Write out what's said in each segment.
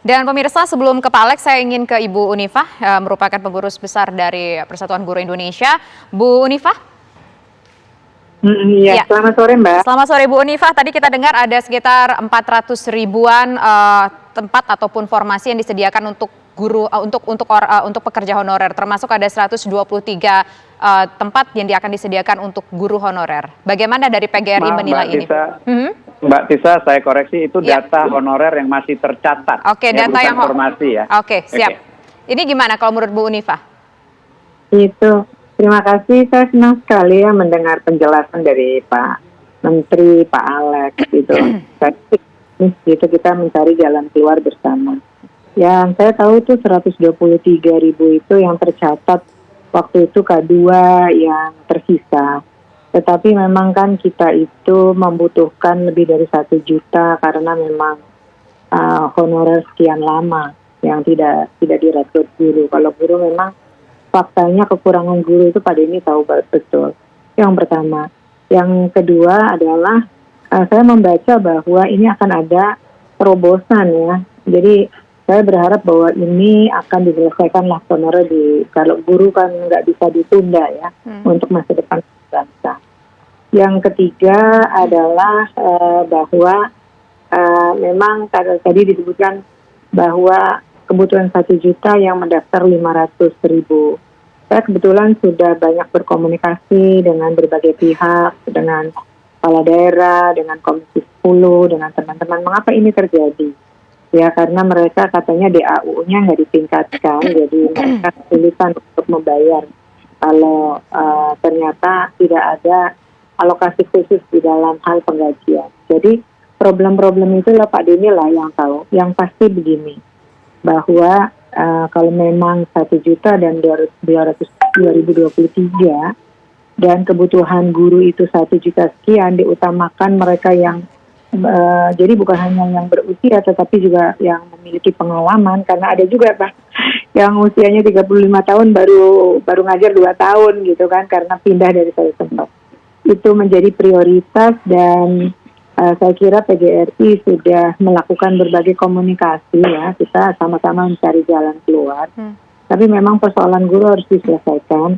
Dan pemirsa, sebelum ke Pak Alex, saya ingin ke Ibu Unifah, merupakan pengurus besar dari Persatuan Guru Indonesia. Bu Unifah? Iya, selamat sore Mbak. Selamat sore Bu Unifah. Tadi kita dengar ada sekitar 400 ribuan tempat ataupun formasi yang disediakan untuk guru untuk pekerja honorer, termasuk ada 123 tempat yang akan disediakan untuk guru honorer. Bagaimana dari PGRI menilai ini? Mbak Tisa, saya koreksi, itu data honorer yang masih tercatat. Oke, data yang informasi ya. Oke, siap. Ini gimana kalau menurut Bu Unifah? Itu, terima kasih. Saya senang sekali ya mendengar penjelasan dari Pak Menteri, Pak Alex gitu. Gitu kita mencari jalan keluar bersama. Yang saya tahu itu 123 ribu itu yang tercatat waktu itu K2 yang tersisa. Tetapi memang kan kita itu membutuhkan lebih dari 1 juta karena memang honorer sekian lama yang tidak direkrut guru. Kalau guru memang faktanya kekurangan guru itu pada ini tahu betul. Yang pertama. Yang kedua adalah saya membaca bahwa ini akan ada terobosan ya. Jadi saya berharap bahwa ini akan diselesaikan lah honorer kalau guru kan nggak bisa ditunda ya untuk masa depan bangsa. Yang ketiga adalah bahwa memang tadi disebutkan bahwa kebutuhan 1 juta yang mendaftar 500 ribu. Saya kebetulan sudah banyak berkomunikasi dengan berbagai pihak, dengan kepala daerah, dengan Komisi 10, dengan teman-teman. Mengapa ini terjadi? Ya karena mereka katanya DAU-nya nggak ditingkatkan, jadi mereka kesulitan untuk membayar. Kalau ternyata tidak ada alokasi khusus di dalam hal penggajian. Jadi problem-problem itu lah Pak Dini lah yang tahu. Yang pasti begini, bahwa kalau memang 1 juta dan 2023 dan kebutuhan guru itu 1 juta sekian, diutamakan mereka yang jadi bukan hanya yang berusia tetapi juga yang memiliki pengalaman, karena ada juga Pak yang usianya 35 tahun baru ngajar 2 tahun gitu kan, karena pindah dari satu tempat. Itu menjadi prioritas dan saya kira PGRI sudah melakukan berbagai komunikasi ya, kita sama-sama mencari jalan keluar. Tapi memang persoalan guru harus diselesaikan.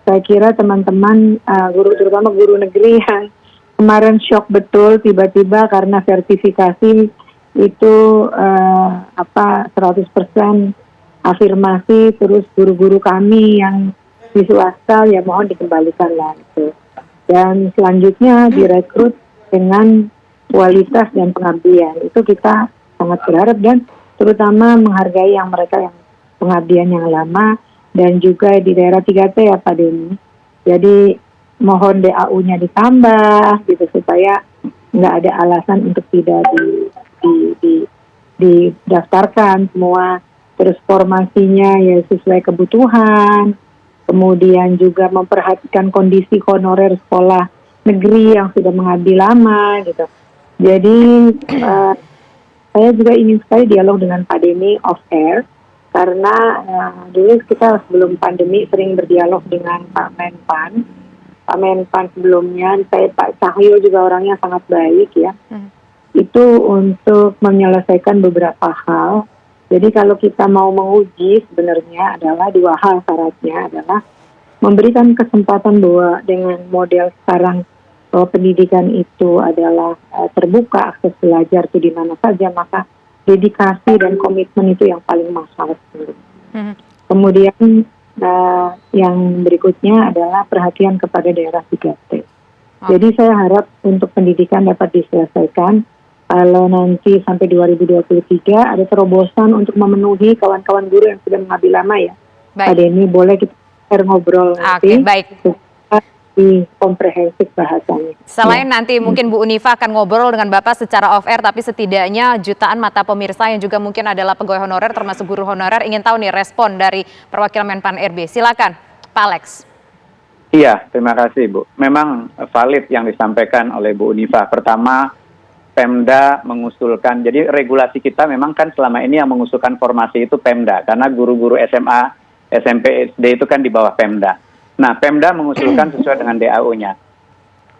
Saya kira teman-teman guru, terutama guru negeri yang kemarin shock betul tiba-tiba karena sertifikasi itu 100% afirmasi, terus guru-guru kami yang di swasta ya mohon dikembalikan lah itu. Dan selanjutnya direkrut dengan kualitas dan pengabdian. Itu kita sangat berharap dan terutama menghargai yang mereka yang pengabdian yang lama dan juga di daerah 3T ya Pak Deni. Jadi mohon DAU-nya ditambah gitu supaya nggak ada alasan untuk tidak didaftarkan semua, terus formasinya ya sesuai kebutuhan, kemudian juga memperhatikan kondisi honorer sekolah negeri yang sudah mengabdi lama gitu. Jadi saya juga ingin sekali dialog dengan Pak Deni off air karena dulu kita sebelum pandemi sering berdialog dengan Pak Menpan sebelumnya, Pak Cahyo juga orangnya sangat baik ya. Itu untuk menyelesaikan beberapa hal. Jadi kalau kita mau menguji sebenarnya adalah 2 hal syaratnya adalah memberikan kesempatan bahwa dengan model sekarang bahwa pendidikan itu adalah terbuka, akses belajar itu di mana saja, maka dedikasi dan komitmen itu yang paling mahal. Kemudian yang berikutnya adalah perhatian kepada daerah 3T. Jadi saya harap untuk pendidikan dapat diselesaikan. Kalau nanti sampai 2023 ada terobosan untuk memenuhi kawan-kawan guru yang sudah mengabdi lama ya. Pak Deni, boleh kita ngobrol nanti. Oke, baik. Di komprehensif bahasanya. Selain nanti mungkin Bu Unifah akan ngobrol dengan Bapak secara off air, tapi setidaknya jutaan mata pemirsa yang juga mungkin adalah pegawai honorer termasuk guru honorer ingin tahu nih respon dari perwakilan Menpan RB. Silakan Pak Alex. Iya, terima kasih Bu. Memang valid yang disampaikan oleh Bu Unifah. Pertama, Pemda mengusulkan, jadi regulasi kita memang kan selama ini yang mengusulkan formasi itu Pemda, karena guru-guru SMA, SMP, SD itu kan di bawah Pemda. Nah, Pemda mengusulkan sesuai dengan DAU-nya.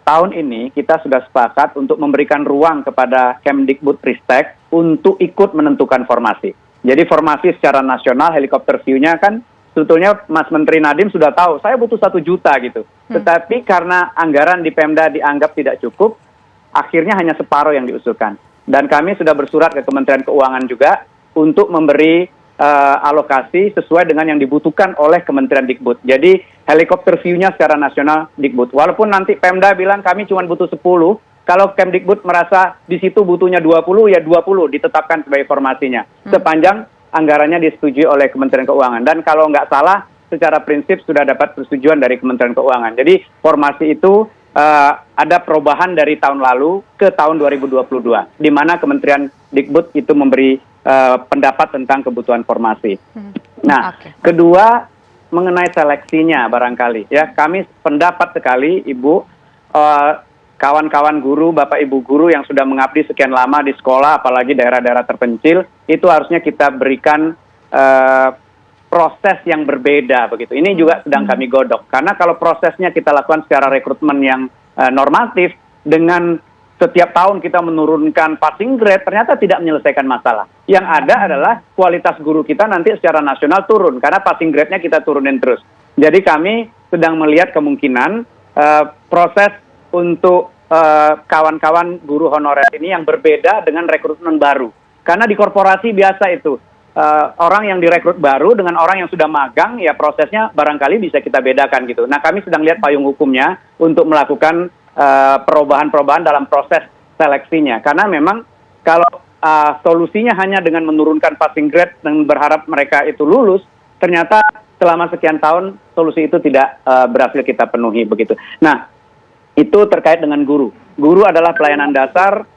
Tahun ini kita sudah sepakat untuk memberikan ruang kepada Kemdikbudristek untuk ikut menentukan formasi. Jadi formasi secara nasional, helikopter view-nya kan sebetulnya Mas Menteri Nadiem sudah tahu, saya butuh 1 juta gitu. Tetapi karena anggaran di Pemda dianggap tidak cukup, akhirnya hanya separuh yang diusulkan. Dan kami sudah bersurat ke Kementerian Keuangan juga untuk memberi alokasi sesuai dengan yang dibutuhkan oleh Kementerian Dikbud. Jadi helikopter view-nya secara nasional Dikbud. Walaupun nanti Pemda bilang kami cuma butuh 10, kalau Kemdikbud merasa di situ butuhnya 20, ya 20 ditetapkan sebagai formasinya. Sepanjang anggarannya disetujui oleh Kementerian Keuangan. Dan kalau nggak salah, secara prinsip sudah dapat persetujuan dari Kementerian Keuangan. Jadi formasi itu ada perubahan dari tahun lalu ke tahun 2022, di mana Kementerian Dikbud itu memberi pendapat tentang kebutuhan formasi. Nah, kedua mengenai seleksinya barangkali, ya kami pendapat sekali Ibu, kawan-kawan guru, Bapak Ibu guru yang sudah mengabdi sekian lama di sekolah, apalagi daerah-daerah terpencil, itu harusnya kita berikan proses yang berbeda begitu. Ini juga sedang kami godok, karena kalau prosesnya kita lakukan secara rekrutmen yang normatif, dengan setiap tahun kita menurunkan passing grade, ternyata tidak menyelesaikan masalah. Yang ada adalah kualitas guru kita nanti secara nasional turun, karena passing grade-nya kita turunin terus. Jadi kami sedang melihat kemungkinan proses untuk kawan-kawan guru honorer ini yang berbeda dengan rekrutmen baru. Karena di korporasi biasa itu, orang yang direkrut baru dengan orang yang sudah magang, ya prosesnya barangkali bisa kita bedakan gitu. Nah, kami sedang lihat payung hukumnya untuk melakukan perubahan-perubahan dalam proses seleksinya. Karena memang kalau solusinya hanya dengan menurunkan passing grade dan berharap mereka itu lulus, ternyata selama sekian tahun solusi itu tidak berhasil kita penuhi begitu. Nah, itu terkait dengan guru. Guru adalah pelayanan dasar,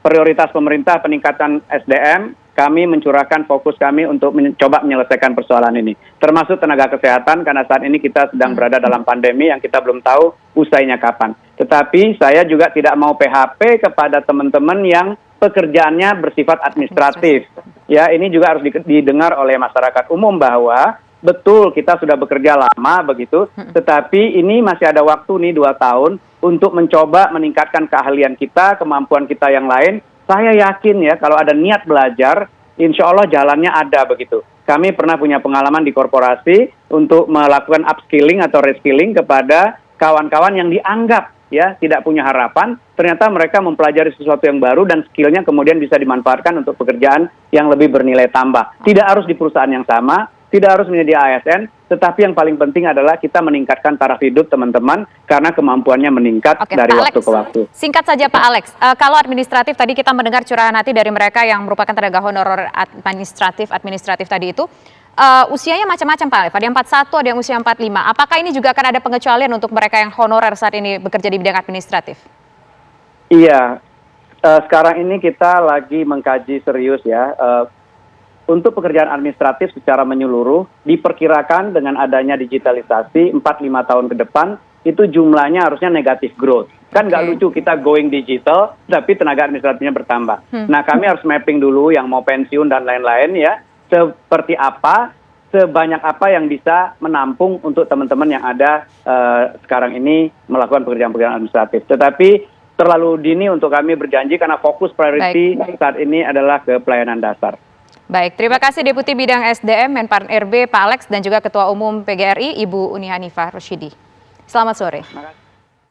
prioritas pemerintah peningkatan SDM. Kami mencurahkan fokus kami untuk mencoba menyelesaikan persoalan ini. Termasuk tenaga kesehatan, karena saat ini kita sedang berada dalam pandemi yang kita belum tahu usainya kapan. Tetapi saya juga tidak mau PHP kepada teman-teman yang pekerjaannya bersifat administratif. Ya, ini juga harus didengar oleh masyarakat umum bahwa betul kita sudah bekerja lama begitu, tetapi ini masih ada waktu nih 2 tahun untuk mencoba meningkatkan keahlian kita, kemampuan kita yang lain. Saya yakin ya kalau ada niat belajar, insya Allah jalannya ada begitu. Kami pernah punya pengalaman di korporasi untuk melakukan upskilling atau reskilling kepada kawan-kawan yang dianggap ya tidak punya harapan. Ternyata mereka mempelajari sesuatu yang baru dan skillnya kemudian bisa dimanfaatkan untuk pekerjaan yang lebih bernilai tambah. Tidak harus di perusahaan yang sama, tidak harus menjadi ASN, tetapi yang paling penting adalah kita meningkatkan taraf hidup teman-teman karena kemampuannya meningkat dari waktu ke waktu. Singkat saja Pak Alex, kalau administratif tadi kita mendengar curahan hati dari mereka yang merupakan tenaga honorer administratif tadi itu, usianya macam-macam Pak Alex, ada yang 41, ada yang usia 45. Apakah ini juga akan ada pengecualian untuk mereka yang honorer saat ini bekerja di bidang administratif? Iya, sekarang ini kita lagi mengkaji serius ya. Untuk pekerjaan administratif secara menyeluruh, diperkirakan dengan adanya digitalisasi 4-5 tahun ke depan, itu jumlahnya harusnya negatif growth. Kan nggak lucu kita going digital, tapi tenaga administratifnya bertambah. Nah, kami harus mapping dulu yang mau pensiun dan lain-lain ya, seperti apa, sebanyak apa yang bisa menampung untuk teman-teman yang ada sekarang ini melakukan pekerjaan-pekerjaan administratif. Tetapi terlalu dini untuk kami berjanji karena fokus priority saat ini adalah ke pelayanan dasar. Baik, terima kasih Deputi Bidang SDM Menpan RB Pak Alex dan juga Ketua Umum PGRI Ibu Uni Hanifah Rosyidi. Selamat sore.